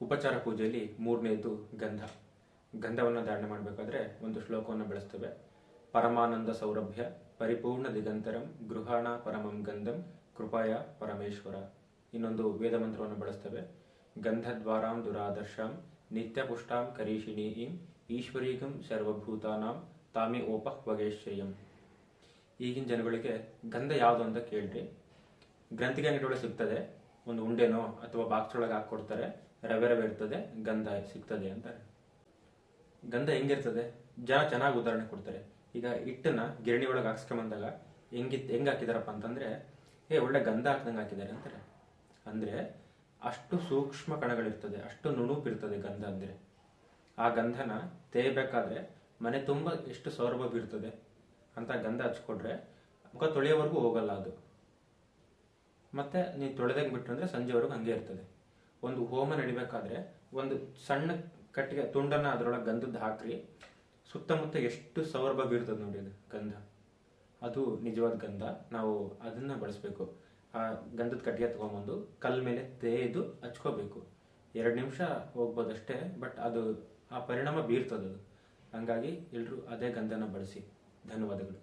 ಉಪಚಾರ ಪೂಜೆಯಲ್ಲಿ ಮೂರನೇದು ಗಂಧ. ಗಂಧವನ್ನು ಧಾರಣೆ ಮಾಡಬೇಕಾದ್ರೆ ಒಂದು ಶ್ಲೋಕವನ್ನು ಬೆಳೆಸ್ತೇವೆ. ಪರಮಾನಂದ ಸೌರಭ್ಯ ಪರಿಪೂರ್ಣ ದಿಗಂತರಂ ಗೃಹಾಣ ಪರಮಂ ಗಂಧಂ ಕೃಪಾಯ ಪರಮೇಶ್ವರ. ಇನ್ನೊಂದು ವೇದ ಮಂತ್ರವನ್ನು ಬಳಸ್ತೇವೆ. ಗಂಧದ್ವಾರಾಂ ದುರಾದರ್ಶಾಂ ನಿತ್ಯ ಪುಷ್ಟಾಂ ಕರೀಷಿಣೀಂ ಈಶ್ವರೀಗಂ ಸರ್ವಭೂತಾನಾಂ ತಾಮಿ ಓಪಃ ವಗೇಶ್ವರಿಯಂ. ಈಗಿನ ಜನಗಳಿಗೆ ಗಂಧ ಯಾವುದು ಅಂತ ಕೇಳ್ರಿ. ಗ್ರಂಥಿಗೆ ಅಂಗಡಿಯೊಳಗೆ ಸಿಗ್ತದೆ, ಒಂದು ಉಂಡೆನೋ ಅಥವಾ ಬಾಕ್ಸ್ ಒಳಗೆ ಹಾಕೊಡ್ತಾರೆ, ರವೆ ರವೆ ಇರ್ತದೆ, ಗಂಧ ಸಿಗ್ತದೆ ಅಂತಾರೆ. ಗಂಧ ಹೆಂಗಿರ್ತದೆ? ಜನ ಚೆನ್ನಾಗಿ ಉದಾಹರಣೆ ಕೊಡ್ತಾರೆ. ಈಗ ಹಿಟ್ಟನ್ನ ಗಿರಣಿ ಒಳಗೆ ಹಾಕ್ಸ್ಕೊಂಬಂದಾಗ ಹೆಂಗ್ ಹಾಕಿದಾರಪ್ಪ ಅಂತಂದ್ರೆ, ಒಳ್ಳೆ ಗಂಧ ಹಾಕ್ದಂಗೆ ಹಾಕಿದ್ದಾರೆ ಅಂತಾರೆ. ಅಂದ್ರೆ ಅಷ್ಟು ಸೂಕ್ಷ್ಮ ಕಣಗಳಿರ್ತದೆ, ಅಷ್ಟು ನುಣುಪಿರ್ತದೆ ಗಂಧ ಅಂದ್ರೆ. ಆ ಗಂಧನ ತೇಯಬೇಕಾದ್ರೆ ಮನೆ ತುಂಬ ಎಷ್ಟು ಸೌರಭ ಬೀರ್ತದೆ ಅಂತ ಗಂಧ ಹಚ್ಕೊಡ್ರೆ ಮುಖ ತೊಳೆಯೋವರೆಗೂ ಹೋಗಲ್ಲ ಅದು. ಮತ್ತೆ ನೀವು ತೊಳೆದಂಗೆ ಬಿಟ್ರು ಅಂದ್ರೆ ಸಂಜೆವರೆಗೂ ಹಂಗೆ ಇರ್ತದೆ. ಒಂದು ಹೋಮ ನಡಿಬೇಕಾದ್ರೆ ಒಂದು ಸಣ್ಣ ಕಟ್ಟಿಗೆ ತುಂಡನ್ನ ಅದರೊಳಗೆ ಗಂಧದ್ದು ಹಾಕ್ರಿ, ಸುತ್ತಮುತ್ತ ಎಷ್ಟು ಸೌರಭ ಬೀರ್ತದೆ ನೋಡಿ ಅದು ಗಂಧ. ಅದು ನಿಜವಾದ ಗಂಧ. ನಾವು ಅದನ್ನ ಬಳಸಬೇಕು. ಆ ಗಂಧದ ಕಟ್ಟಿಗೆ ತಗೊಂಬಂದು ಕಲ್ ಮೇಲೆ ತೇಯ್ದು ಹಚ್ಕೋಬೇಕು. 2 ನಿಮಿಷ ಹೋಗ್ಬೋದಷ್ಟೇ, ಬಟ್ ಅದು ಆ ಪರಿಣಾಮ ಬೀರ್ತದೆ ಅದು. ಹಂಗಾಗಿ ಎಲ್ಲರೂ ಅದೇ ಗಂಧನ ಬಳಸಿ. ಧನ್ಯವಾದಗಳು.